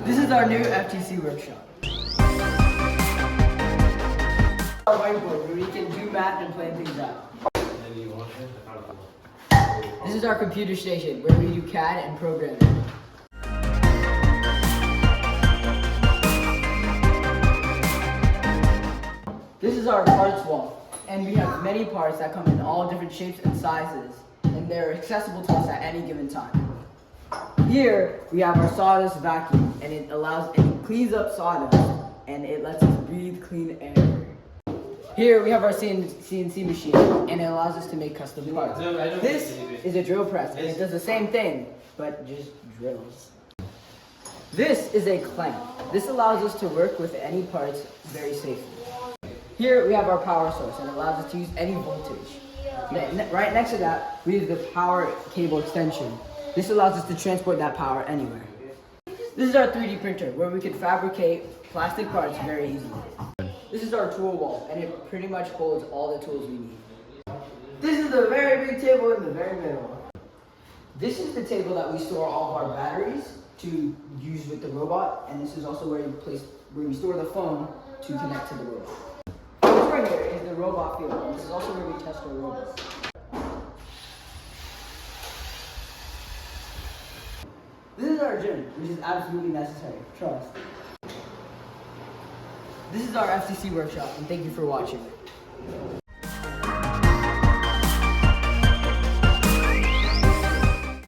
This is our new FTC workshop. Our whiteboard where we can do math and plan things out. This is our computer station where we do CAD and programming. This is our parts wall, and we have many parts that come in all different shapes and sizes, and they're accessible to us at any given time. Here we have our sawdust vacuum, and it cleans up sawdust, and it lets us breathe clean air. Here we have our CNC machine, and it allows us to make custom parts. This is a drill press, and it does the same thing, but just drills. This is a clamp. This allows us to work with any parts very safely. Here we have our power source, and it allows us to use any voltage. Right next to that, we have the power cable extension. This allows us to transport that power anywhere. This is our 3D printer, where we can fabricate plastic parts very easily. This is our tool wall, and it pretty much holds all the tools we need. This is the very big table in the very middle. This is the table that we store all of our batteries to use with the robot, and this is also where we store the phone to connect to the robot. This right here is the robot field, and this is also where we test our robots. This is our gym, which is absolutely necessary. Trust. This is our FTC workshop, and thank you for watching.